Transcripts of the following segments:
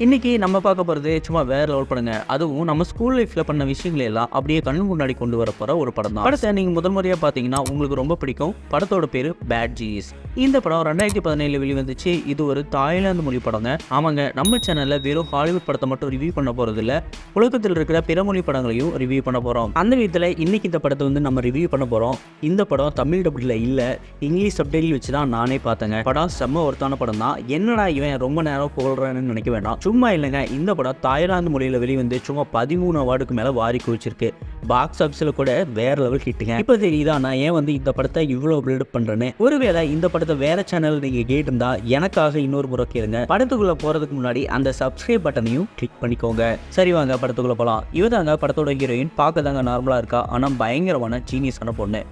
இன்னைக்கு நம்ம பார்க்க போகிறது சும்மா வேற லெவல் படங்க. அதுவும் நம்ம ஸ்கூல் லைஃப்ல பண்ண விஷயங்களை எல்லாம் அப்படியே கண்ணு முன்னாடி கொண்டு வர போற ஒரு படம் தான். படத்தை நீங்க முதல் முறையா பார்த்தீங்கன்னா உங்களுக்கு ரொம்ப பிடிக்கும். படத்தோட பேரு பேட் ஜீஸ். இந்த படம் 2017 வெளிவந்துச்சு. இது ஒரு தாய்லாந்து மொழி படங்க. ஆமாங்க, நம்ம சேனல்ல வெறும் ஹாலிவுட் படத்தை மட்டும் ரிவ்யூ பண்ண போறது இல்ல, உலகத்தில் இருக்கிற பிற மொழி படங்களையும் ரிவ்யூ பண்ண போறோம். அந்த விதத்துல இன்னைக்கு இந்த படத்தை வந்து நம்ம ரிவ்யூ பண்ண போறோம். இந்த படம் தமிழ் டப்ல இல்ல, இங்கிலீஷ் சப்டைட்டில் வச்சு தான் நானே பார்த்தேங்க. படம் செம்ம ஒருத்தான படம் தான். என்னடா இவன் ரொம்ப நேரம் புகழ்றான்னு நினைக்க வேண்டாம். சும்மா இல்லைங்க, இந்த படம் தாய்லாந்து மொழியில் வெளிவந்து சும்மா 13 அவார்டுக்கு மேலே வாரி குவிச்சிருக்கு. பாக்ஸ் ஆஃபீஸில் கூட வேற லெவல் ஹிட்டுங்க. இப்போ தெரியுதா நான் ஏன் வந்து இந்த படத்தை இவ்வளோ பில்டப் பண்ணுறேன்னு. ஒருவேளை இந்த படத்தை வேற சேனல் நீங்கள் கேட்டிருந்தா எனக்காக இன்னொரு முறை கேளுங்க. படத்துக்குள்ளே போகிறதுக்கு முன்னாடி அந்த சப்ஸ்கிரைப் பட்டனையும் கிளிக் பண்ணிக்கோங்க. சரி வாங்க படத்துக்குள்ளே போகலாம். இவதாங்க படத்தோட ஹீரோயின். பார்க்க தாங்க நார்மலாக இருக்கா, ஆனால் பயங்கரமான ஜீனியஸான பொண்ணு.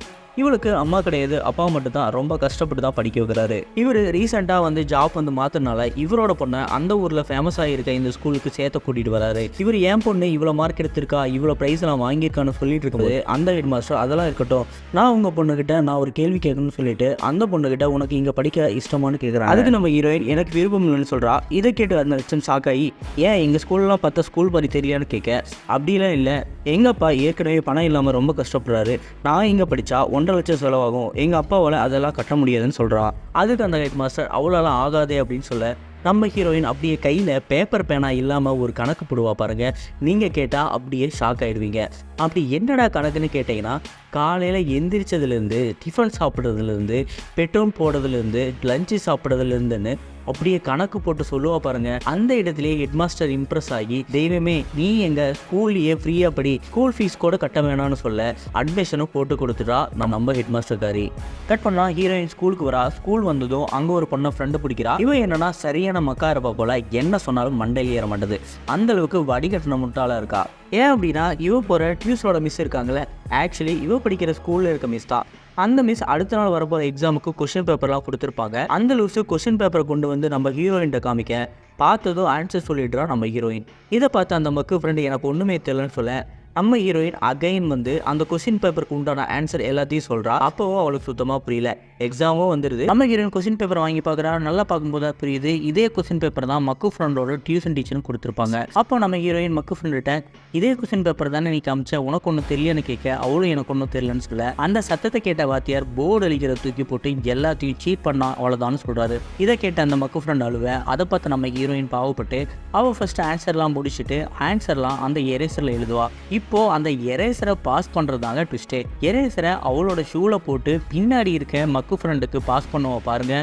இவளுக்கு அம்மா கிடையாது, அப்பா மட்டும் தான். ரொம்ப கஷ்டப்பட்டு தான் படிக்க வைக்கிறாரு. இவர் ரீசெண்டாக வந்து ஜாப் வந்து மாத்தினால இவரோட பொண்ணை அந்த ஊரில் ஃபேமஸ் ஆகிருக்க இந்த ஸ்கூலுக்கு சேர்த்து கூட்டிட்டு வராரு. இவர் ஏன் பொண்ணு இவ்வளோ மார்க் எடுத்திருக்கா, இவ்வளோ ப்ரைஸ் எல்லாம் வாங்கியிருக்கான்னு சொல்லிட்டு இருக்கும்போது அந்த ஹெட் மாஸ்டர் அதெல்லாம் இருக்கட்டும், நான் உங்கள் பொண்ணுகிட்ட நான் ஒரு கேள்வி கேட்கணும்னு சொல்லிட்டு அந்த பொண்ணுகிட்ட உனக்கு இங்கே படிக்க இஷ்டமானு கேட்குறேன். அதுக்கு நம்ம ஹீரோயின் எனக்கு விருப்பம் இல்லைன்னு சொல்கிறா. இதை கேட்டு அந்த லட்சம் ஷாக்காகி, ஏன் எங்கள் ஸ்கூல்லாம் பார்த்தா ஸ்கூல் பற்றி தெரியலான்னு கேட்க, அப்படிலாம் இல்லை, எங்கப்பா ஏற்கனவே பணம் இல்லாமல் ரொம்ப கஷ்டப்படுறாரு, நான் இங்கே படித்தா 1.5 லட்சம் செலவாகும், எங்கள் அப்பாவால் அதெல்லாம் கட்ட முடியாதுன்னு சொல்கிறான். அதுக்கு அந்த ஹெட் மாஸ்டர் அவ்வளோலாம் ஆகாதே அப்படின்னு சொல்ல நம்ம ஹீரோயின் அப்படியே கையில் பேப்பர் பேனா இல்லாமல் ஒரு கணக்கு போடுவா பாருங்க. நீங்கள் கேட்டால் அப்படியே ஷாக் ஆகிடுவீங்க. அப்படி என்னடா கணக்குன்னு கேட்டிங்கன்னா, காலையில் எந்திரிச்சதுலேருந்து டிஃபன் சாப்பிட்றதுலேருந்து பெட்ரோல் போடுறதுலேருந்து லஞ்சு சாப்பிட்றதுலேருந்துன்னு அப்படியே கணக்கு போட்டு சொல்லுவா பாருங்க. அந்த இடத்துலயே ஹெட்மாஸ்டர் இம்ப்ரெஸ் ஆகி, தெய்வமே நீ எங்க ஸ்கூல்லையே ஃப்ரீயா படி, ஸ்கூல் ஃபீஸ் கூட கட்ட வேணாம்னு சொல்ல அட்மிஷனும் போட்டு கொடுத்துட்டா நம்ம ஹெட்மாஸ்டர் காரி. கட் பண்ணா ஹீரோயின் ஸ்கூலுக்கு வரா. ஸ்கூல் வந்ததும் அங்க ஒரு பொண்ணை ஃப்ரெண்டு பிடிக்கிறா. இவன் என்னன்னா சரியான மக்கா இருப்பா போல, என்ன சொன்னாலும் மண்டையில் ஏற மாட்டேது. அந்த அளவுக்கு வடிகட்டின முட்டாளா இருக்கா. ஏன் அப்படின்னா இவ போகிற டியூஸோட மிஸ் இருக்காங்களே, ஆக்சுவலி இவ படிக்கிற ஸ்கூலில் இருக்க மிஸ் தான். அந்த மிஸ் அடுத்த நாள் வரப்போகிற எக்ஸாமுக்கு கொஷின் பேப்பர்லாம் கொடுத்துருப்பாங்க. அந்த லூஸு கொஷின் பேப்பரை கொண்டு வந்து நம்ம ஹீரோயின்ட்ட காமிக்க, பார்த்ததும் ஆன்சர் சொல்லிடுறா நம்ம ஹீரோயின். இதை பார்த்து அந்த மக்கு ஃப்ரெண்டு எனக்கு ஒன்றுமே தெரியலன்னு சொல்ல நம்ம ஹீரோயின் அகைன் வந்து அந்த கொஸ்டின் பேப்பருக்கு உண்டான ஆன்சர் எல்லாத்தையும் சொல்கிறா. அப்போவும் அவளுக்கு சுத்தமாக புரியல. எக்ஸாமும் வந்துடுது. நம்ம ஹீரோயின் கொஸ்டின் பேப்பர் வாங்கி பார்க்குறா. நல்லா பார்க்கும்போது புரியுது, இதே கொஸ்டின் பேப்பர் தான் மக்கு ஃப்ரெண்டோட டியூஷன் டீச்சர்னு கொடுத்துருப்பாங்க. அப்போ நம்ம ஹீரோயின் மக்கு ஃப்ரெண்டுகிட்ட இதே கொஸ்டின் பேப்பர் தானே நீ காமிச்ச, உனக்கு ஒன்றும் தெரியலன்னு கேட்க, அவளும் எனக்கு ஒன்றும் தெரியலன்னு சொல்ல அந்த சத்தத்தை கேட்ட வாத்தியார் போர்டு அழிக்கிறத தூக்கி போட்டு எல்லாத்தையும் சீட் பண்ணா அவ்வளோதான்னு சொல்கிறாரு. இதை கேட்ட அந்த மக்கு ஃப்ரெண்ட் அழுவேன். அதை பார்த்து நம்ம ஹீரோயின் பாவப்பட்டு அவள் ஃபர்ஸ்ட் ஆன்சர்லாம் முடிச்சுட்டு ஆன்சர்லாம் அந்த எரேசரில் எழுதுவா. இப்போ அந்த எரேசரை பாஸ் பண்ணுறதாங்க ட்விஸ்டே. எரேசரை அவளோட ஷூவில் போட்டு பின்னாடி இருக்க மக்கு ஃப்ரெண்டுக்கு பாஸ் பண்ணுவோம் பாருங்க.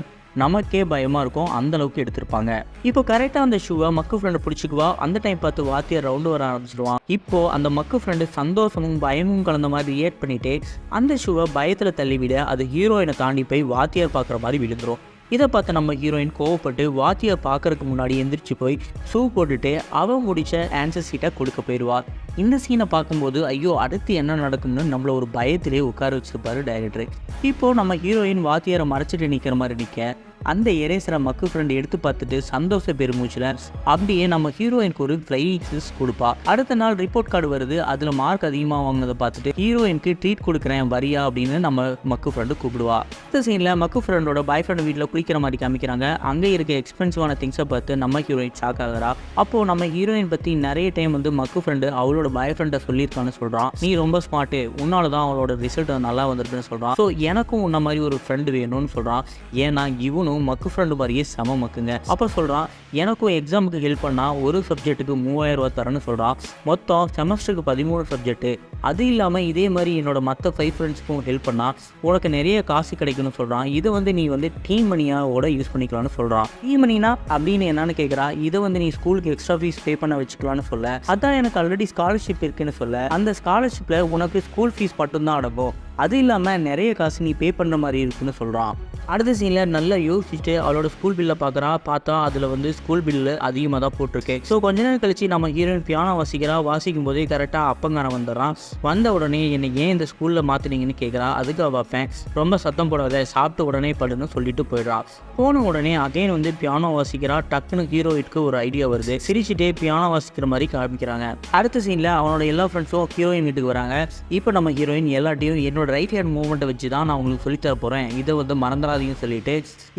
நமக்கே பயமாக இருக்கும், அந்த அளவுக்கு எடுத்திருப்பாங்க. இப்போ கரெக்டாக அந்த ஷூவை மக்கு ஃப்ரெண்டை பிடிச்சிக்குவா. அந்த டைம் பார்த்து வாத்தியார் ரவுண்டு வர ஆரம்பிச்சிடுவான். இப்போ அந்த மக்கு ஃப்ரெண்டு சந்தோஷமும் பயமும் கலந்த மாதிரி ரியாக்ட் பண்ணிட்டு அந்த ஷூவை பயத்தில் தள்ளிவிட அது ஹீரோயினை தாண்டி போய் வாத்தியார் பார்க்குற மாதிரி விழுந்துடும். இதை பார்த்து நம்ம ஹீரோயின் கோவப்பட்டு வாத்தியார் பார்க்கறதுக்கு முன்னாடி எந்திரிச்சு போய் ஷூ போட்டுட்டு அவன் முடிச்ச ஆன்சர் சீட்டை கொடுக்க போயிடுவார். இந்த சீனை பார்க்கும்போது ஐயோ அடுத்து என்ன நடக்கும்னு நம்மள ஒரு பயத்திலே உட்கார வச்சிருப்பாரு டைரக்டர். இப்போது நம்ம ஹீரோயின் வாத்தியாரை மறைச்சிட்டு நிற்கிற மாதிரி நிற்க அந்த எரேசரை மக்கு ஃப்ரெண்டு எடுத்து பார்த்துட்டு சந்தோஷ பெருமூச்சில் அப்படியே நம்ம ஹீரோயினுக்கு ஒரு ஃப்ளைஸ் கொடுப்பா. அடுத்த நாள் ரிப்போர்ட் கார்டு வருது. அதில் மார்க் அதிகமாக வாங்கினதை பார்த்துட்டு ஹீரோயினுக்கு ட்ரீட் கொடுக்குறேன் வரியா அப்படின்னு நம்ம மக்கு ஃப்ரெண்டு கூப்பிடுவா. இந்த சீனில் மக்கு ஃப்ரெண்டோட பாய் ஃப்ரெண்டு வீட்டில் குளிக்கிற மாதிரி காமிக்கிறாங்க. அங்கே இருக்க எக்ஸ்பென்சிவான திங்ஸை பார்த்து நம்ம ஹீரோயின் ஷாக் ஆகிறா. அப்போது நம்ம ஹீரோயின் பற்றி நிறைய டைம் வந்து மக்கு ஃப்ரெண்டு அவளோட பாய் ஃப்ரெண்டை சொல்லியிருக்கான்னு சொல்கிறான். நீ ரொம்ப ஸ்மார்ட்டு, உன்னால தான் அவளோட ரிசல்ட் நல்லா வந்திருக்குன்னு சொல்கிறான். ஸோ எனக்கும் உன்ன மாதிரி ஒரு ஃப்ரெண்டு வேணும்னு சொல்கிறான். ஏன்னா இவனும் மக்கு ஃப்ரெண்டு மாதிரியே செம மக்குங்க. அப்போ சொல்கிறான், எனக்கும் எக்ஸாமுக்கு ஹெல்ப் பண்ணால் ஒரு சப்ஜெக்ட்டுக்கு 3000 ரூபா தரேன்னு சொல்கிறான். மொத்தம் செமஸ்டருக்கு 13 சப்ஜெக்ட்டு. அது இல்லாமல் இதே மாதிரி என்னோட மற்ற 5 ஃப்ரெண்ட்ஸ்க்கும் ஹெல்ப் பண்ணால் உனக்கு நிறைய காசு கிடைக்குன்னு சொல்கிறான். இதை வந்து நீ வந்து டீம் மணியோட யூஸ் பண்ணிக்கலாம்னு சொல்கிறான். டீம் மணினா அப்படின்னு என்னன்னு கேட்குறா. இதை வந்து நீ ஸ்கூலுக்கு எக்ஸ்ட்ரா ஃபீஸ் பே பண்ண வச்சுக்கலான்னு சொல்ல, அதான் எனக்கு ஆல்ரெடி ஸ்காலர்ஷிப் இருக்குன்னு சொல்ல, அந்த ஸ்காலர்ஷிப்பில் உனக்கு ஸ்கூல் ஃபீஸ் மட்டும்தான் அடங்கும், அது இல்லாமல் நிறைய காசு நீ பே பண்ணுற மாதிரி இருக்குன்னு சொல்கிறான். அடுத்த சீனில் நல்லா யோசிச்சுட்டு அவளோட ஸ்கூல் பில்லை பார்க்குறா. பார்த்தா அதில் வந்து ஸ்கூல் பில்லு அதிகமாக தான் போட்டிருக்கு. ஸோ கொஞ்ச நேரம் கழிச்சு நம்ம ஹீரோயின் பியானோ வாசிக்கிறா. வாசிக்கும் போதே கரெக்டாக அப்பங்காரன் வந்துடுறான். வந்த உடனே என்னை ஏன் இந்த ஸ்கூலில் மாற்றினீங்கன்னு கேட்குறா. அதுக்கு அவள் வைப்பேன் ரொம்ப சத்தம் போடாத, சாப்பிட்டு உடனே படுன்னு சொல்லிட்டு போயிடுறா. போன உடனே அகைன் வந்து பியானோ வாசிக்கிறா. டக்குன்னு ஹீரோயினுக்கு ஒரு ஐடியா வருது. சிரிச்சுட்டே பியானோ வாசிக்கிற மாதிரி காமிக்கிறாங்க. அடுத்த சீனில் அவனோட எல்லா ஃப்ரெண்ட்ஸும் ஹீரோயின் வீட்டுக்கு வராங்க. இப்போ நம்ம ஹீரோயின் எல்லாட்டையும் என்னோட ரைட் ஹேண்ட் மூவ்மெண்ட்டை வச்சு தான் நான் உங்களுக்கு சொல்லித்தர போகிறேன், இதை வந்து மறந்துடாதீங்கன்னு சொல்லிட்டு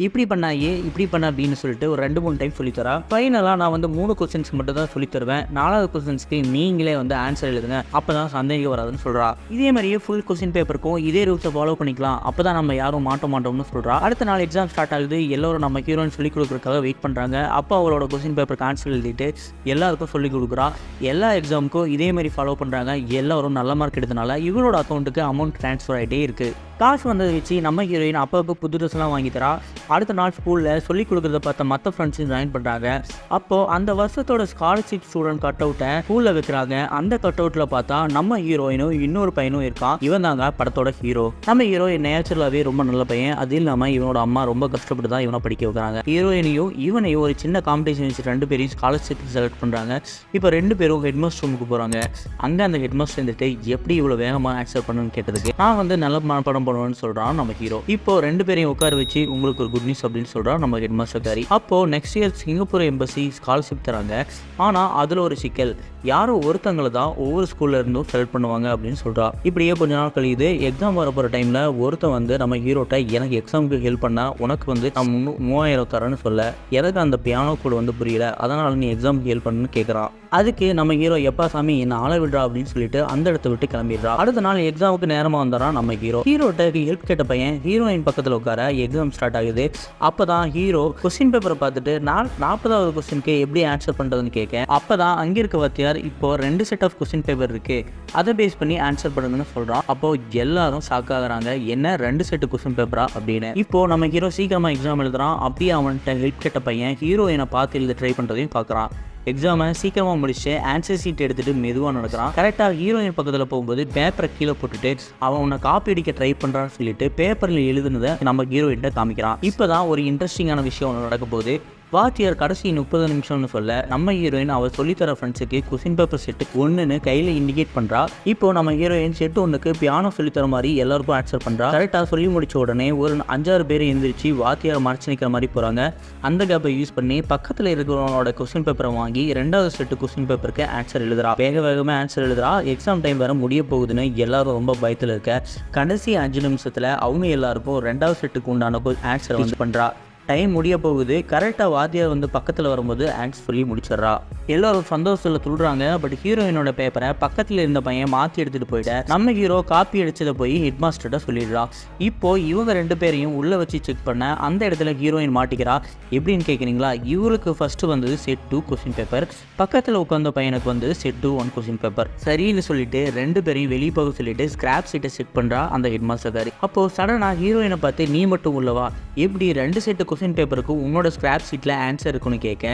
இப்படி பண்ணா இப்படி பண்ண அப்படின்னு சொல்லிட்டு ஒரு 2-3 டைம் சொல்லித்தரா. ஃபைனலாக நான் வந்து 3 கொஸ்டின்ஸ் மட்டும் தான் சொல்லித்தருவேன், 4வது கொஸ்டின்ஸ்க்கு நீங்களே வந்து ஆன்சர் எழுதுங்க, அப்போ தான் சந்தேகம் வராதுன்னு சொல்கிறா. இதே மாதிரியே ஃபுல் கொஸ்டின் பேப்பருக்கும் இதே ரூல்ஸை ஃபாலோ பண்ணிக்கலாம், அப்போ தான் நம்ம யாரும் மாட்ட மாட்டோம்னு சொல்கிறா. அடுத்த நாள் எக்ஸாம் ஸ்டார்ட் ஆகுது. எல்லோரும் நம்ம ஹீரோயின் சொல்லிக் கொடுக்குறதுக்காக வெயிட் பண்ணுறாங்க. அப்போ அவளோட கொஸ்டின் பேப்பருக்கு ஆன்சர் எழுதிட்டு எல்லாருக்கும் சொல்லிக் கொடுக்குறா. எல்லா எக்ஸாமுக்கும் இதே மாதிரி ஃபாலோ பண்ணுறாங்க. எல்லோரும் நல்ல மார்க் எடுத்தனால இவரோட அக்கௌண்ட்டுக்கு அமௌண்ட் ட்ரான்ஸ்ஃபர் ஆகிட்டே இருக்குது. காசு வந்ததை வச்சு நம்ம ஹீரோயின் அப்பப்போ புது ட்ரெஸ்லாம் வாங்கி தரா. அடுத்த நாள் ஸ்கூலில் சொல்லிக் கொடுக்குறத பார்த்த மற்ற ஃப்ரெண்ட்ஸும் ஜாயின் பண்ணுறாங்க. அப்போது அந்த வருஷத்தோட ஸ்காலர்ஷிப் ஸ்டூடெண்ட் கட் அவுட்டை ஸ்கூலில் வைக்கிறாங்க. அந்த கட் அவுட்டில் பார்த்தா நம்ம ஹீரோயினும் இன்னொரு பையனும் இருக்கான். இவன் தாங்க படத்தோட ஹீரோ. நம்ம ஹீரோயின் நேச்சுரலாகவே ரொம்ப நல்ல பையன். அது இல்லாமல் இவனோட அம்மா ரொம்ப கஷ்டப்பட்டு தான் இவனை படிக்க வைக்கிறாங்க. ஹீரோயினையும் இவனையும் ஒரு சின்ன காம்படிஷன் வச்சு 2 பேரையும் ஸ்காலர்ஷிப் செலக்ட் பண்ணுறாங்க. இப்போ 2 பேரும் ஹெட்மாஸ்டர் ரூமுக்கு போகிறாங்க. அங்கே அந்த ஹெட்மாஸ்டர் இருந்துட்டு எப்படி இவ்வளோ வேகமாக ஆன்சர் பண்ணணும்னு கேட்டதுக்கு நான் வந்து நல்ல படம் பண்ணுவேன்னு சொல்றான் நம்ம ஹீரோ. இப்போ 2 பேரையும் உட்கார வச்சு உங்களுக்கு ஒரு குட் நியூஸ் அப்படின்னு சொல்றான் நம்ம ஹெட்மாஸ்டர் காரி. அப்போ next year Singapore embassy scholarship தராங்க. ஆனா அதுல ஒரு சிக்கல், யாரோ ஒருத்தங்களை தான் ஒவ்வொரு ஸ்கூல்ல இருந்தும் செலக்ட் பண்ணுவாங்க அப்படின்னு சொல்றா. இப்படியே கொஞ்ச நாள் கழியுது. எக்ஸாம் வர போற டைம்ல ஒருத்தன் வந்து நம்ம ஹீரோட்ட எனக்கு எக்ஸாமுக்கு ஹெல்ப் பண்ணா உனக்கு வந்து நான் 3000 தரேன்னு சொல்ல, எனக்கு அந்த பியானோ கூட வந்து புரியல, அதனால நீ எக்ஸாமுக்கு ஹெல்ப் பண்ணுன்னு கேட்கறான். அதுக்கு நம்ம ஹீரோ எப்பா சாமி என்ன ஆள விடுறா அப்படின்னு சொல்லிட்டு அந்த இடத்த விட்டு கிளம்பிடுறா. அடுத்த நாள் எக்ஸாமுக்கு நேரமா வந்துடுறான் நம்ம ஹீரோட்ட ஹெல்ப் கேட்ட பையன் ஹீரோயின் பக்கத்தில் உட்கார. எக்ஸாம் ஸ்டார்ட் ஆகுது. அப்பதான் ஹீரோ கொஸ்டின் பேப்பரை பார்த்துட்டு 40வது கொஸ்டினுக்கு எப்படி ஆன்சர் பண்றதுன்னு கேட்க, அப்பதான் அங்க இருக்க வாத்தியார் இப்போ 2 செட் ஆஃப் கொஸ்டின் பேப்பர் இருக்கு, அதை பேஸ் பண்ணி ஆன்சர் பண்ணுங்கன்னு சொல்றான். அப்போ எல்லாரும் ஷாக் ஆகுறாங்க, என்ன 2 செட் கொஸ்டின் பேப்பரா அப்படின்னு. இப்போ நம்ம ஹீரோ சீக்கிரமா எக்ஸாம் எழுதுறான். அப்படியே அவன்கிட்ட ஹெல்ப் கேட்ட பையன் ஹீரோயினை பார்த்து எழுத ட்ரை பண்றதையும் பார்க்கறான். எக்ஸாமை சீக்கிரமாக முடிச்சு ஆன்சர் சீட் எடுத்துகிட்டு மெதுவாக நடக்கிறான். கரெக்டாக ஹீரோயின் பக்கத்தில் போகும்போது பேப்பரை கீழே போட்டுட்டு அவன் உன்னை காப்பி அடிக்க ட்ரை பண்ணுறான்னு சொல்லிட்டு பேப்பரில் எழுதுனதை நம்ம ஹீரோயின்ட்ட காமிக்கிறான். இப்போ தான் ஒரு இன்ட்ரெஸ்டிங்கான விஷயம் ஒன்று நடக்க போகுது. வாத்தியார் கடைசி 30 நிமிஷம்னு சொல்ல நம்ம ஹீரோயின் அவர் சொல்லித்தர ஃப்ரெண்ட்ஸுக்கு கொஸ்டின் பேப்பர் செட்டு 1ன்னு கையில் இண்டிகேட் பண்ணுறா. இப்போ நம்ம ஹீரோயின் செட்டு 1க்கு பியானோ சொல்லித்தர மாதிரி எல்லாருக்கும் ஆன்சர் பண்ணுறா. கரெக்டாக சொல்லி முடிச்ச உடனே ஒரு 5-6 பேர் எழுந்திரிச்சு வாத்தியார் மறைச்சு நிற்கிற மாதிரி போகிறாங்க. அந்த கேப்பை யூஸ் பண்ணி பக்கத்தில் இருக்கிறவனோட கொஸ்டின் பேப்பரை வாங்கி 2வது செட்டு கொஸ்டின் பேப்பருக்கு ஆன்சர் எழுதுறா. வேகமாக ஆன்சர் எழுதுறா. எக்ஸாம் டைம் வேற முடிய போகுதுன்னு எல்லாரும் ரொம்ப பயத்தில் இருக்க கடைசி 5 நிமிஷத்தில் அவங்க எல்லாருக்கும் 2வது செட்டுக்கு உண்டான ஆன்சரை வந்து பண்ணுறா. டைம் முடிய போகுது. கரெக்டாக வாத்தியார் வந்து பக்கத்தில் வரும்போது ஆன்சர் சொல்லி முடிச்சிடறா. எல்லோரும் சந்தோஷத்தில் துள்ளுறாங்க. பட் ஹீரோயினோட பேப்பரை பக்கத்தில் இருந்த பையன் மாற்றி எடுத்துகிட்டு போயிட்ட நம்ம ஹீரோ காப்பி அடிச்சதை போய் ஹெட் மாஸ்டர்கிட்ட சொல்லிடுறா. இப்போ இவங்க 2 பேரையும் உள்ளே வச்சு செக் பண்ண அந்த இடத்துல ஹீரோயின் மாட்டிக்கிறா. எப்படின்னு கேட்குறீங்களா? இவருக்கு ஃபர்ஸ்ட் வந்தது செட் 2 கொஸ்டின் பேப்பர், பக்கத்தில் உட்காந்த பையனுக்கு வந்து செட் 2 1 கொஸ்டின் பேப்பர். சரின்னு சொல்லிட்டு 2 பேரையும் வெளியே போக சொல்லிட்டு ஸ்கிராப் சீட்டை செட் பண்ணுறா அந்த ஹெட் மாஸ்டர் காரி. அப்போ சடனாக ஹீரோயினை பார்த்து நீ மட்டும் உள்ளவா, எப்படி 2 செட்டு கொஸ்டின் பேப்பருக்கு உன்னோட ஸ்கிராப் சீட்டில் ஆன்சர் இருக்குன்னு கேட்க,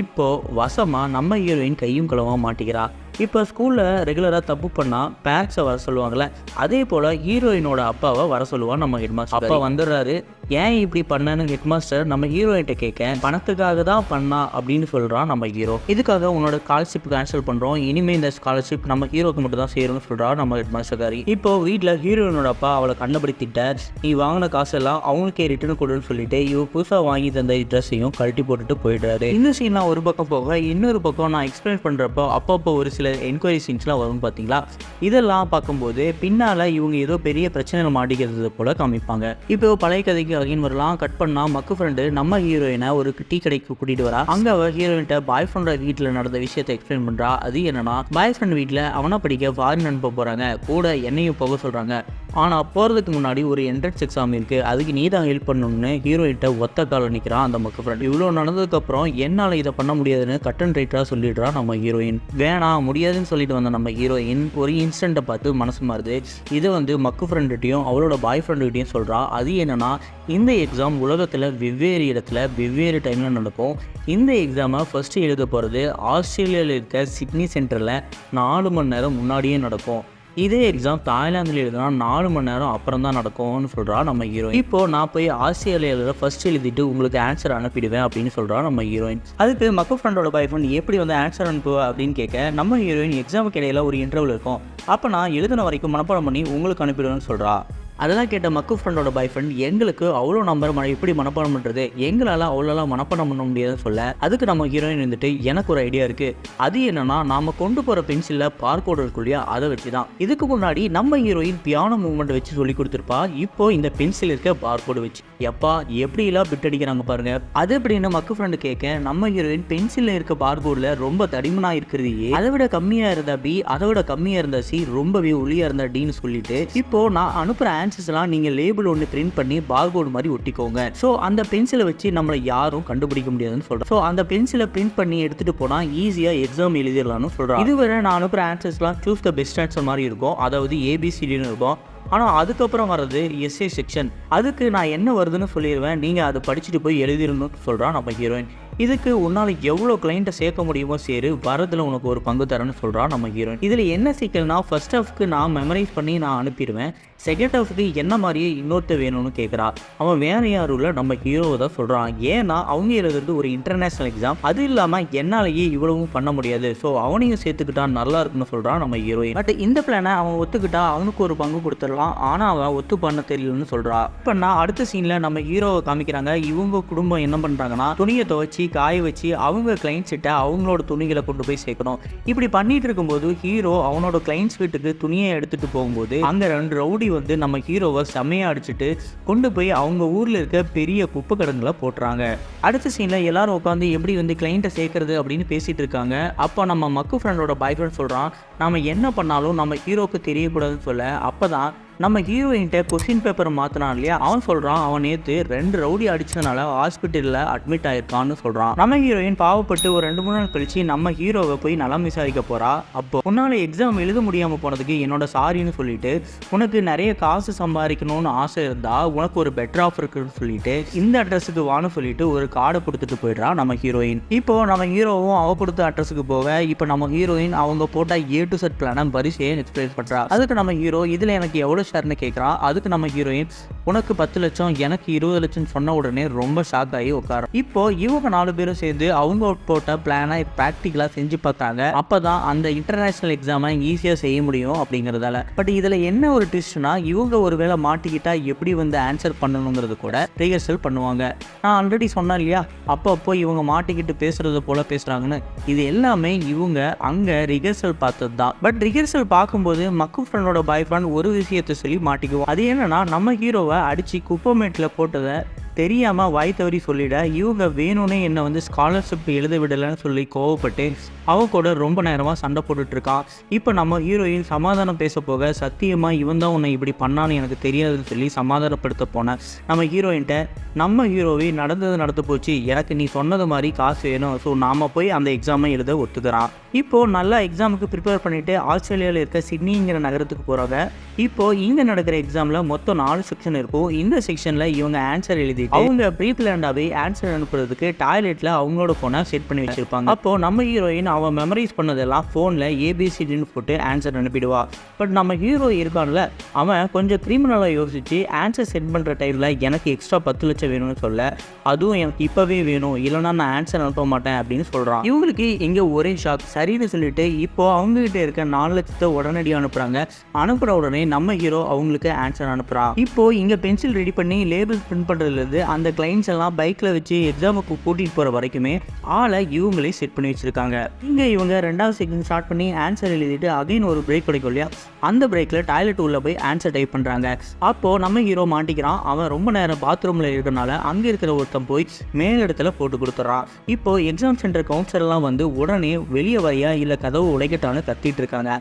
இப்போ வசமாக நம்ம ஹீரோயின் கையும் களவாக மாட்டிக்கிறா. இப்போ ஸ்கூலில் ரெகுலராக தப்பு பண்ணால் பேரண்ட்ஸை வர சொல்லுவாங்கள்ல, அதே போல் ஹீரோயினோட அப்பாவை வர சொல்லுவான் நம்ம ஹெட் மாஸ்டர். அப்பா வந்துடுறாரு. ஏன் இப்படி பண்ணனு ஹெட் மாஸ்டர் நம்ம ஹீரோயின்ட்ட கேட்க, பணத்துக்காக தான் பண்ணா அப்படின்னு சொல்கிறான் நம்ம ஹீரோ. இதுக்காக உன்னோட ஸ்காலர்ஷிப் கேன்சல் பண்ணுறோம், இனிமேல் இந்த ஸ்காலர்ஷிப் நம்ம ஹீரோக்கு மட்டும் தான் சேரும்னு சொல்கிறா நம்ம ஹெட் மாஸ்டர் காரி. இப்போ வீட்டில் ஹீரோயினோட அப்பா அவளை கண்டுபிடித்திட்ட, நீ வாங்கின காசெல்லாம் அவங்களுக்கே ரிட்டர்ன் கொடுன்னு சொல்லிட்டு இவ புதுசாக வாங்கி தந்த ட்ரெஸ்ஸையும் கழட்டி போட்டுட்டு போயிடுறாரு. இந்த சீன்லாம் ஒரு பக்கம் போக இன்னொரு பக்கம் நான் எக்ஸ்பிளைன் பண்ணுறப்போ அப்பப்போ ஒரு சில என்கொயரி சீன்ஸ்லாம் வரும் பார்த்தீங்களா. இதெல்லாம் பார்க்கும்போது பின்னால் இவங்க ஏதோ பெரிய பிரச்சனைகள் மாட்டிக்கிறது போல காமிப்பாங்க. இப்போ பழைய கதைக்கு அகைன் வரலாம். கட் பண்ணா மக்கு ஃப்ரெண்டு நம்ம ஹீரோயினை ஒரு டீ கடைக்கு கூட்டிகிட்டு வரா. அங்கே அவள் ஹீரோயின்ட்ட பாய் ஃப்ரெண்டோட வீட்டில் நடந்த விஷயத்தை எக்ஸ்பிளைன் பண்ணுறா. அது என்னன்னா, பாய் ஃப்ரெண்ட் வீட்டில் அவனை படிக்க ஃபாரின் அனுப்ப போகிறாங்க, கூட என்னையும் போக சொல்கிறாங்க. ஆனால் போகிறதுக்கு முன்னாடி ஒரு என்ட்ரன்ஸ் எக்ஸாம் இருக்குது, அதுக்கு நீ தான் ஹெல்ப் பண்ணணும்னு ஹீரோயின்ட்ட ஒத்த காலில் நிற்கிறான் அந்த மக்கு ஃப்ரெண்ட். இவ்வளோ நடந்ததுக்கப்புறம் என்னால் இதை பண்ண முடியாதுன்னு கட் அண்ட் ரைட்டாக சொல்லிடுறா நம்ம ஹீரோயின். வேணாம் முடியாதுன்னு சொல்லிட்டு வந்த நம்ம ஹீரோயின் ஒரு இன்ஸ்டண்ட்டை பார்த்து மனசு மாறுது. இதை வந்து மக்கு ஃப்ரெண்டுகிட்டையும் அவளோட பாய் ஃப்ரெண்டுகிட்டையும் சொல்கிறா. அது என்னன்னா, இந்த எக்ஸாம் உலகத்தில் வெவ்வேறு இடத்துல வெவ்வேறு டைமில் நடக்கும். இந்த எக்ஸாமை ஃபஸ்ட்டு எழுத போகிறது ஆஸ்திரேலியாவில் இருக்க சிட்னி சென்டரில் 4 மணி நேரம் முன்னாடியே நடக்கும். இதே எக்ஸாம் தாய்லாந்தில் எழுதுனா 4 மணி நேரம் அப்புறம் தான் நடக்கும்னு சொல்கிறா நம்ம ஹீரோயின். இப்போ நான் போய் ஆஸ்திரேலியாவில் ஃபர்ஸ்ட் எழுதிட்டு உங்களுக்கு ஆன்சர் அனுப்பிடுவேன் அப்படின்னு சொல்கிறா நம்ம ஹீரோயின். அதுக்கு மக்கு ஃப்ரெண்டோட பாய் ஃப்ரெண்ட் எப்படி வந்து ஆன்சர் அனுப்புவா அப்படின்னு கேட்க நம்ம ஹீரோயின் எக்ஸாமுக்கு இடையில ஒரு இன்டர்வியூ இருக்கும், அப்போ நான் எழுதின வரைக்கும் மனப்பாடம் பண்ணி உங்களுக்கு அனுப்பிடுவேன்னு சொல்கிறா. அதெல்லாம் கேட்ட மக்கு ஃப்ரெண்டோட பாய் ஃப்ரெண்ட் எங்களுக்கு அவ்வளோ நம்பர் எப்படி மனப்பாடம் பண்ணுறது, எங்களால் அவ்வளோலாம் மனப்பாடம் பண்ண முடியாதுன்னு சொல்ல அதுக்கு நம்ம ஹீரோயின் வந்துட்டு எனக்கு ஒரு ஐடியா இருக்குது, அது என்னன்னா நாம் கொண்டு போகிற பென்சிலில் பார்கோடு இருக்கும் இல்லையா, அதை வச்சு தான். இதுக்கு முன்னாடி நம்ம ஹீரோயின் பியானோ மூவ்மெண்ட் வச்சு சொல்லி கொடுத்துருப்பா, இப்போ இந்த பென்சில் இருக்க பார்கோடு வச்சு எப்பா எப்படிலாம் பிட் அடிக்கிறாங்க பாருங்க. அது எப்படின்னு மக்கு ஃப்ரெண்டு கேட்க நம்ம ஹீரோயின் பென்சிலில் இருக்க பார்கோடில் ரொம்ப தடிமனாக இருக்கிறது ஏ, அதை விட கம்மியாக இருந்தா பி, அதை விட கம்மியாக இருந்தா சி, ரொம்பவே ஒளியாக இருந்தா டின்னு சொல்லிட்டு இப்போ நான் அனுப்புகிற ஆன்சர்ஸ்லாம் நீங்கள் லேபிள் ஒன்று பிரிண்ட் பண்ணி பார்கோடு மாதிரி ஒட்டிக்கோங்க. ஸோ அந்த பென்சிலை வச்சு நம்மளை யாரும் கண்டுபிடிக்க முடியாதுன்னு சொல்கிறேன். ஸோ அந்த பென்சிலை பிரிண்ட் பண்ணி எடுத்துகிட்டு போனால் ஈஸியாக எக்ஸாம் எழுதிடலாம்னு சொல்கிறேன். இதுவரை நான் அனுப்புகிற ஆன்சர்ஸ்லாம் சூஸ் த பெஸ்ட் ஆன்சர் மாதிரி இருக்கும், அதாவது ஏபிசிடின்னு இருக்கும். ஆனால் அதுக்கப்புறம் வர்றது எஸ்ஏ செக்ஷன், அதுக்கு நான் என்ன வருதுன்னு சொல்லிடுவேன், நீங்கள் அதை படிச்சுட்டு போய் எழுதிடணும்னு சொல்கிறான் நம்ம ஹீரோயின். இதுக்கு உன்னால் எவ்வளோ கிளைண்ட்டை சேர்க்க முடியுமோ சேரு, வரதில் உனக்கு ஒரு பங்கு தரேன்னு சொல்கிறான் நம்ம ஹீரோயின். இதில் என்ன சிக்கல்னா ஃபர்ஸ்ட் ஹாஃப்க்கு நான் மெமரைஸ் பண்ணி நான் அனுப்பிடுவேன், செகண்ட் ஹாஃப்க்கு என்ன மாதிரியே இன்னொருத்த வேணும்னு கேட்குறா. அவன் வேற யாரும் இல்லை நம்ம ஹீரோவை தான் சொல்கிறான். ஏன்னா அவங்க எழுதுறது ஒரு இன்டர்நேஷ்னல் எக்ஸாம், அது இல்லாமல் என்னாலேயே இவ்வளவும் பண்ண முடியாது, ஸோ அவனையும் சேர்த்துக்கிட்டா நல்லா இருக்குன்னு சொல்கிறான் நம்ம ஹீரோயின். பட் இந்த பிளானை அவன் ஒத்துக்கிட்டா அவனுக்கு ஒரு பங்கு கொடுத்துடலாம், ஆனால் அவன் ஒத்து பண்ண தெரியலன்னு சொல்கிறா. இப்போ நான் அடுத்த சீனில் நம்ம ஹீரோவை காமிக்கிறாங்க. இவங்க குடும்பம் என்ன பண்ணுறாங்கன்னா துணியை துவைச்சி காய வச்சு அவங்க கிளைண்ட்ஸ் கிட்ட அவங்களோட துணிகளை கொண்டு போய் சேர்க்கணும். இப்படி பண்ணிட்டு இருக்கும்போது ஹீரோ அவனோட கிளைண்ட்ஸ் வீட்டுக்கு துணியை எடுத்துட்டு போகும்போது அங்கே 2 ரவுடி வந்து நம்ம ஹீரோவை செம்மையா அடிச்சுட்டு கொண்டு போய் அவங்க ஊரில் இருக்க பெரிய குப்பை கடங்களை போட்டுறாங்க. அடுத்த சீனில் எல்லாரும் உட்காந்து எப்படி வந்து கிளைண்ட்டை சேர்க்கறது அப்படின்னு பேசிட்டு இருக்காங்க. அப்போ நம்ம மக்கு ஃப்ரெண்டோட பாய் ஃப்ரெண்ட் சொல்கிறான், நம்ம என்ன பண்ணாலும் நம்ம ஹீரோக்கு தெரியக்கூடாதுன்னு சொல்ல. அப்போ தான் நம்ம ஹீரோயின்ட்ட கொஸ்டின் பேப்பரை மாற்றினான் இல்லையா, அவன் சொல்கிறான் அவன் நேற்று 2 ரவுடி அடிச்சதுனால ஹாஸ்பிட்டலில் அட்மிட் ஆயிருக்கான்னு சொல்கிறான். நம்ம ஹீரோயின் பாவப்பட்டு ஒரு 2-3 நாள் கழிச்சு நம்ம ஹீரோவை போய் நலம் விசாரிக்க போகிறா. அப்போ உன்னால் எக்ஸாம் எழுத முடியாமல் போனதுக்கு என்னோட சாரின்னு சொல்லிட்டு, உனக்கு நிறைய காசு சம்பாதிக்கணும்னு ஆசை இருந்தால் உனக்கு ஒரு பெட்டர் ஆஃபர் இருக்குன்னு சொல்லிட்டு இந்த அட்ரஸுக்கு வான்னு சொல்லிட்டு ஒரு கார்டை கொடுத்துட்டு போயிடுறா நம்ம ஹீரோயின். இப்போ நம்ம ஹீரோவும் அவ கொடுத்த அட்ரஸுக்கு போக இப்போ நம்ம ஹீரோயின் அவங்க போட்ட A to Z பிளான வரிசையை எக்ஸ்பிளைன் பண்ணுறா. அதுக்கு நம்ம ஹீரோ இதில் எனக்கு எவ்வளோ ஷேர்னு கேட்குறான். அதுக்கு நம்ம ஹீரோயின் உனக்கு 10 லட்சம் எனக்கு 20 லட்சம் சொன்ன உடனே ரொம்ப ஷாக் ஆகி உட்கார. இப்போ இவங்க 4 பேரும் சேர்ந்து அவங்க போட்ட பிளானை ப்ராக்டிக்கலாக செஞ்சு பார்த்தாங்க. அப்போ தான் அந்த இன்டர்நேஷ்னல் எக்ஸாமை ஈஸியாக செய்ய முடியும் அப்படிங்கிறதால. பட் இதில் என்ன ஒரு ட்விஸ்ட்னா, இவங்க ஒரு வேளை மாட்டிக்கிட்டா எப்படி வந்து ஆன்சர் பண்ணணுங்கிறது கூட ரிஹர்சல் பண்ணுவாங்க. நான் ஆல்ரெடி சொன்னேன் இல்லையா, அப்போ இவங்க மாட்டிக்கிட்டு பேசுறது போல பேசுகிறாங்கன்னு. இது எல்லாமே இவங்க அங்கே ரிஹர்சல் பார்த்தது தான். பட் ரிஹர்சல் பார்க்கும்போது மக்கு ஃப்ரெண்டோட பாய் ஃப்ரெண்ட் ஒரு விஷயத்தை சொல்லி மாட்டிக்குவோம். அது என்னன்னா நம்ம ஹீரோவை அடிச்சு குப்பமேட்டில் போட்டதை தெரியாமல் வாய் தவறி சொல்லிட இவங்க வேணும்னே என்னை வந்து ஸ்காலர்ஷிப் எழுத விடலைன்னு சொல்லி கோவப்பட்டு அவ கூட ரொம்ப நேரமாக சண்டை போட்டுட்ருக்கான். இப்போ நம்ம ஹீரோயின் சமாதானம் பேச போக சத்தியமாக இவன் தான் உன்னை இப்படி பண்ணான்னு எனக்கு தெரியாதுன்னு சொல்லி சமாதானப்படுத்த போனேன். நம்ம ஹீரோயின்ட்ட நம்ம ஹீரோவை நடந்து போச்சு, எனக்கு நீ சொன்னது மாதிரி காசு வேணும், ஸோ நாம் போய் அந்த எக்ஸாமை எழுத ஒத்துக்கிறான். இப்போது நல்லா எக்ஸாமுக்கு ப்ரிப்பேர் பண்ணிவிட்டு ஆஸ்திரேலியாவில் இருக்க சிட்னிங்கிற நகரத்துக்கு போகிறாங்க. இப்போது இங்கே நடக்கிற எக்ஸாமில் மொத்தம் 4 செக்ஷன் இருக்கும். இந்த செக்ஷனில் இவங்க ஆன்சர் எழுதி அவங்க ப்ரீப்ளான்டாவே ஆன்சர் அனுப்புறதுக்கு டாய்லெட்டில் அவங்களோட ஃபோனை செட் பண்ணி வச்சிருப்பாங்க. அப்போ நம்ம ஹீரோயின் அவன் மெமரைஸ் பண்ணதெல்லாம் ஃபோனில் ஏபிசிடின்னு போட்டு ஆன்சர் அனுப்பிடுவா. பட் நம்ம ஹீரோ இருக்கான்ல, அவன் கொஞ்சம் கிரிமினலாக யோசிச்சு ஆன்சர் செட் பண்ணுற டைமில் எனக்கு எக்ஸ்ட்ரா 10 லட்சம் வேணும்னு சொல்ல, அதுவும் எனக்கு இப்போவே வேணும், இல்லைனா நான் ஆன்சர் அனுப்ப மாட்டேன் அப்படின்னு சொல்கிறான். இவங்களுக்கு இங்கே ஒரே ஷாக். சரின்னு சொல்லிட்டு இப்போ அவங்ககிட்ட இருக்க 4 லட்சத்தை உடனடியாக அனுப்புகிறாங்க. அனுப்புகிற உடனே நம்ம ஹீரோ அவங்களுக்கு ஆன்சர் அனுப்புகிறான். இப்போ இங்கே பென்சில் ரெடி பண்ணி லேபிள் பிரிண்ட் பண்ணுறதுலேருந்து அந்த கிளைண்ட்ஸ் எல்லாம் பைக்கில் வச்சு எக்ஸாமுக்கு கூட்டிகிட்டு போகிற வரைக்குமே ஆளை இவங்களே செட் பண்ணி வச்சுருக்காங்க. இங்கே இவங்க 2வது செகண்ட் ஸ்டார்ட் பண்ணி ஆன்சர் எழுதிட்டு அகைன் ஒரு பிரேக் கிடைக்கும் இல்லையா, அந்த பிரேக்கில் டாய்லெட் உள்ளே போய் ஆன்சர் டைப் பண்ணுறாங்க. அப்போது நம்ம ஹீரோ மாட்டிக்கிறான். அவன் ரொம்ப நேரம் பாத்ரூமில் இருக்கிறனால அங்கே இருக்கிற ஒருத்தன் போய் மேலிடத்தில் போட்டு கொடுத்துட்றான். இப்போது எக்ஸாம் சென்டர் கவுன்சிலர்லாம் வந்து உடனே வெளியே வரையா இல்லை கதவு உடைக்கட்டான்னு கத்திட்டு இருக்காங்க.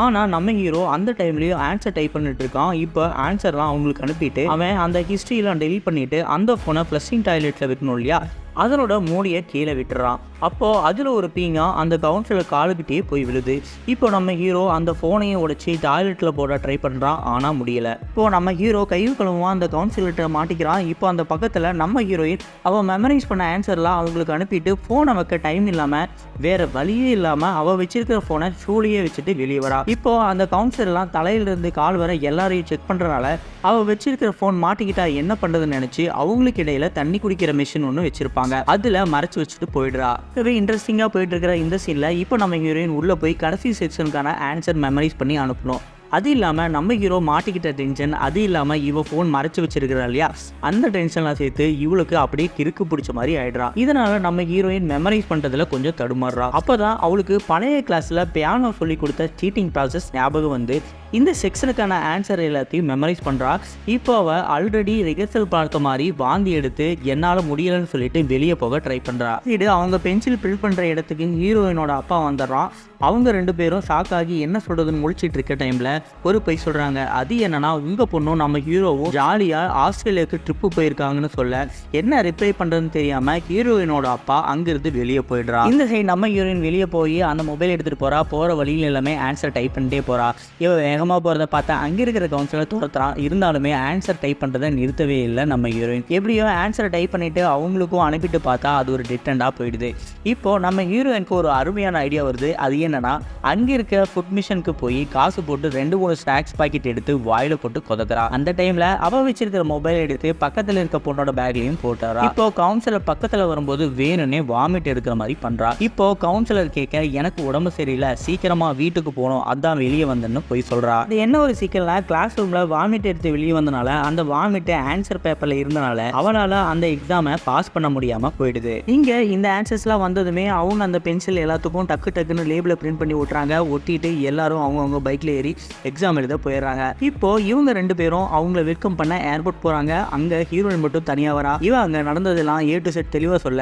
ஆனால் நம்ம ஹீரோ அந்த டைம்லேயும் ஆன்சர் டைப் பண்ணிட்டு இருக்கான். இப்போ ஆன்சர்லாம் அவங்களுக்கு அனுப்பிட்டு அவன் அந்த ஹிஸ்ட்ரியெலாம் டெலிட் பண்ணிவிட்டு அந்த ஃபோனை ஃப்ளஷிங் டாய்லெட்டில் வைக்கணும் இல்லையா, அதனோட மூடியை கீழே விட்டுறான். அப்போது அதில் ஒரு பீங்கா அந்த கவுன்சிலர் காலுக்கிட்டே போய் விழுது. இப்போ நம்ம ஹீரோ அந்த ஃபோனையும் உடைச்சி டாய்லெட்டில் போட ட்ரை பண்ணுறான், ஆனால் முடியலை. இப்போது நம்ம ஹீரோ கையும் கழுவுவான், அந்த கவுன்சிலர்கிட்ட மாட்டிக்கிறான். இப்போ அந்த பக்கத்தில் நம்ம ஹீரோயின் அவள் மெமரைஸ் பண்ண ஆன்சர்லாம் அவங்களுக்கு அனுப்பிட்டு ஃபோனை வைக்க டைம் இல்லாமல் வேறு வழியே இல்லாமல் அவள் வச்சிருக்கிற ஃபோனை ஷூலையே வச்சுட்டு வெளியே வரா. இப்போது அந்த கவுன்சிலர்லாம் தலையிலிருந்து கால் வர எல்லாரையும் செக் பண்ணுறனால அவள் வச்சிருக்கிற ஃபோன் மாட்டிக்கிட்டா என்ன பண்ணுறதுன்னு நினச்சி அவங்களுக்கு இடையில தண்ணி குடிக்கிற மிஷின் ஒன்று வச்சிருப்பாங்க, அதில் மறைச்சு வச்சுட்டு போயிடுறா. இன்ட்ரெஸ்டிங்காக போயிட்டு இருக்கிற இந்த சீனில் இப்போ நம்ம ஹீரோயின் உள்ளே போய் கடைசி செக்ஷனுக்கான ஆன்சர் மெமரைஸ் பண்ணி அனுப்பணும். அது இல்லாமல் நம்ம ஹீரோ மாட்டிக்கிட்ட டென்ஷன், அது இல்லாமல் இவ ஃபோன் மறைச்சு வச்சிருக்கிறா இல்லையா, அந்த டென்ஷன்லாம் சேர்த்து இவளுக்கு அப்படியே கிறுக்கு பிடிச்ச மாதிரி ஆயிடுறா. இதனால நம்ம ஹீரோயின் மெமரைஸ் பண்ணுறதுல கொஞ்சம் தடுமாறுறா. அப்போ தான் அவளுக்கு பழைய கிளாஸில் பியானோ சொல்லி கொடுத்த சீட்டிங் ப்ராசஸ் ஞாபகம் வந்து இந்த செக்ஷனுக்கான ஆன்சர் எல்லாத்தையும் மெமரைஸ் பண்ணுறா. இப்போ அவள் ஆல்ரெடி ரிஹர்சல் பார்த்த மாதிரி வாந்தி எடுத்து என்னால் முடியலைன்னு சொல்லிட்டு வெளியே போக ட்ரை பண்ணுறா. இது அவங்க பென்சில் பில் பண்ணுற இடத்துக்கு ஹீரோயினோட அப்பா வந்துடுறான். அவங்க 2 பேரும் ஷாக்காகி என்ன சொல்கிறதுன்னு முழிச்சிட்டு இருக்க டைமில் ஒரு போய் சொல்கிறாங்க. அது என்னன்னா, உங்கள் பொண்ணும் நம்ம ஹீரோவும் ஜாலியாக ஆஸ்திரேலியாவுக்கு ட்ரிப்பு போயிருக்காங்கன்னு சொல்ல என்ன ரிப்ளை பண்ணுறதுன்னு தெரியாமல் ஹீரோயினோட அப்பா அங்கேருந்து வெளியே போயிடுறா. இந்த சைடு நம்ம ஹீரோயின் வெளியே போய் அந்த மொபைல் எடுத்துகிட்டு போகிறா. போகிற வழியில் எல்லாமே ஆன்சர் டைப் பண்ணிட்டே போகிறா. இவன் வேகமாக போகிறத பார்த்தா அங்கே இருக்கிற கவுன்சிலர் துரத்துறான். இருந்தாலுமே ஆன்சர் டைப் பண்ணுறதை நிறுத்தவே இல்லை நம்ம ஹீரோயின். எப்படியோ ஆன்சரை டைப் பண்ணிவிட்டு அவங்களுக்கும் அனுப்பிட்டு பார்த்தா அது ஒரு டிட்டண்டாக போயிடுது. இப்போது நம்ம ஹீரோயினுக்கு ஒரு அருமையான ஐடியா வருது. அது என்னன்னா, அங்கே இருக்க ஃபுட் மிஷனுக்கு போய் காசு போட்டு 2-3 ஸ்நாக்ஸ் பாக்கெட் எடுத்து வாயில போட்டு கொதக்குறா. அந்த டைம்ல அவ வச்சிருக்கிற மொபைல் எடுத்து பக்கத்துல இருக்க பொண்ணோட பேக்லயும் போட்டுறா. இப்போ கவுன்சிலர் பக்கத்துல வரும்போது வேணும்னே வாமிட் எடுக்கிற மாதிரி பண்றா. இப்போ கவுன்சிலர் கேட்க, எனக்கு உடம்பு சரியில்லை, சீக்கிரமா வீட்டுக்கு போகணும், அதான் வெளியே வந்தேன்னு போய் சொல்றா. அது என்ன ஒரு சிக்கல்னா, கிளாஸ் ரூம்ல வாமிட் எடுத்து வெளியே வந்தனால அந்த வாமிட் ஆன்சர் பேப்பர்ல இருந்தனால அவனால அந்த எக்ஸாமை பாஸ் பண்ண முடியாம போயிடுது. இங்க இந்த ஆன்சர்ஸ்லாம் வந்ததுமே அவங்க அந்த பென்சில் எல்லாத்துக்கும் டக்கு டக்குன்னு லேபிள பிரிண்ட் பண்ணி ஒட்டுறாங்க. ஒட்டிட்டு எல்லாரும் அவங்கவுங்க பைக்ல ஏறி எக்ஸாம் எழுத போயிடுறாங்க. இப்போ இவங்க 2 பேரும் அவங்கள வெல்கம் பண்ண ஏர்போர்ட் போறாங்க. அங்க ஹீரோயின் மட்டும் தனியா வரா. இவன் அங்க நடந்ததெல்லாம் A to Z தெளிவா சொல்ல,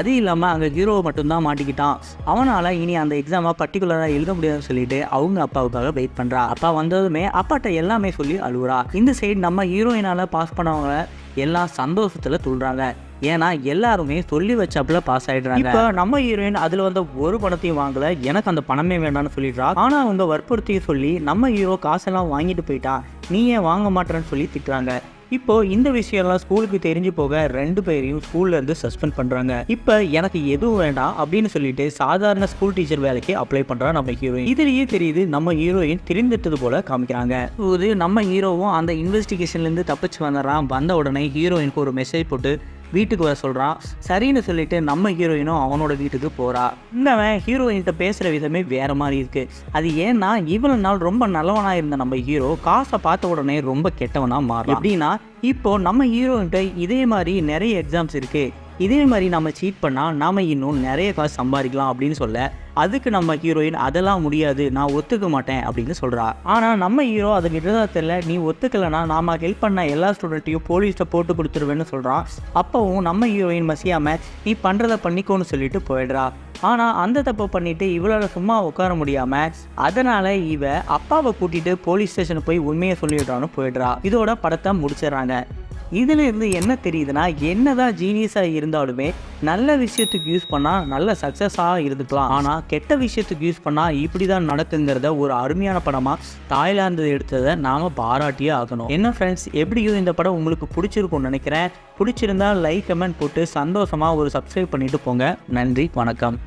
அது இல்லாம அங்க ஹீரோவை மட்டும் தான் மாட்டிக்கிட்டான். அவனால இனி அந்த எக்ஸாமை பர்டிகுலரா எழுத முடியாதுன்னு சொல்லிட்டு அவங்க அப்பாவுக்காக வெயிட் பண்றா. அப்பா வந்ததுமே அப்பாட்ட எல்லாமே சொல்லி அழுகுறா. இந்த சைடு நம்ம ஹீரோயினால பாஸ் பண்ணவங்க எல்லாம் சந்தோஷத்துல துள்ளுறாங்க. ஏன்னா எல்லாருமே சொல்லி வச்சாப்புல பாஸ் ஆயிடுறாங்க. இப்போ நம்ம ஹீரோயின் அதில் வந்து ஒரு பணத்தையும் வாங்கல, எனக்கு அந்த பணமே வேண்டாம்னு சொல்லிடுறா. ஆனால் அவங்க வற்புறுத்தி சொல்லி நம்ம ஹீரோ காசெல்லாம் வாங்கிட்டு போயிட்டா, நீ ஏன் வாங்க மாட்டேன்னு சொல்லி திட்டுறாங்க. இப்போ இந்த விஷயம்லாம் ஸ்கூலுக்கு தெரிஞ்சு போக 2 பேரையும் ஸ்கூல்ல இருந்து சஸ்பெண்ட் பண்றாங்க. இப்போ எனக்கு எதுவும் வேண்டாம் அப்படின்னு சொல்லிட்டு சாதாரண ஸ்கூல் டீச்சர் வேலைக்கு அப்ளை பண்றா நம்ம ஹீரோயின். இதுலயே தெரியுது நம்ம ஹீரோயின் தெரிந்துட்டது போல காமிக்கிறாங்க. இது நம்ம ஹீரோவும் அந்த இன்வெஸ்டிகேஷன்ல இருந்து தப்பிச்சு வந்துடுறான். வந்த உடனே ஹீரோயினுக்கு ஒரு மெசேஜ் போட்டு வீட்டுக்கு வர சொல்கிறான். சரின்னு சொல்லிட்டு நம்ம ஹீரோயினும் அவனோட வீட்டுக்கு போகிறா. இன்னவன் ஹீரோயின்கிட்ட பேசுகிற விதமே வேறு மாதிரி இருக்குது. அது ஏன்னா இவ்வளவு நாள் ரொம்ப நல்லவனாக இருந்த நம்ம ஹீரோ காசை பார்த்த உடனே ரொம்ப கெட்டவனாக மாறும். எப்படின்னா, இப்போது நம்ம ஹீரோயின்கிட்ட இதே மாதிரி நிறைய எக்ஸாம்ஸ் இருக்குது, இதே மாதிரி நம்ம சீட் பண்ணால் நாம் இன்னும் நிறைய காசு சம்பாதிக்கலாம் அப்படின்னு சொல்ல, அதுக்கு நம்ம ஹீரோயின் அதெல்லாம் முடியாது, நான் ஒத்துக்க மாட்டேன் அப்படின்னு சொல்கிறா. ஆனால் நம்ம ஹீரோ அதை விடுறதில்ல. நீ ஒத்துக்கலைன்னா நாம ஹெல்ப் பண்ண எல்லா ஸ்டூடெண்ட்டையும் போலீஸ்ட்டை போட்டு கொடுத்துருவேன்னு சொல்கிறான். அப்போவும் நம்ம ஹீரோயின் மசியாமல் நீ பண்ணுறதை பண்ணிக்கோன்னு சொல்லிட்டு போயிடுறா. ஆனால் அந்த தப்பை பண்ணிவிட்டு இவளால் சும்மா உட்கார முடியாமல் அதனால் இவ அப்பாவை கூட்டிகிட்டு போலீஸ் ஸ்டேஷனுக்கு போய் உண்மையை சொல்லிடுறான்னு போயிடுறா. இதோட படத்தை முடிச்சிடறாங்க. இதில் இருந்து என்ன தெரியுதுன்னா, என்னதான் ஜீனியஸாக இருந்தாலுமே நல்ல விஷயத்துக்கு யூஸ் பண்ணால் நல்ல சக்ஸஸாக இருந்துக்கலாம். ஆனால் கெட்ட விஷயத்துக்கு யூஸ் பண்ணால் இப்படி தான் நடக்குங்கிறத ஒரு அருமையான படமாக தாய்லாந்து எடுத்ததை நாம் பாராட்டியே ஆகணும். என்ன ஃப்ரெண்ட்ஸ், எப்படியும் இந்த படம் உங்களுக்கு பிடிச்சிருக்கும்னு நினைக்கிறேன். பிடிச்சிருந்தா லைக் கமெண்ட் போட்டு சந்தோஷமாக ஒரு சப்ஸ்கிரைப் பண்ணிட்டு போங்க. நன்றி, வணக்கம்.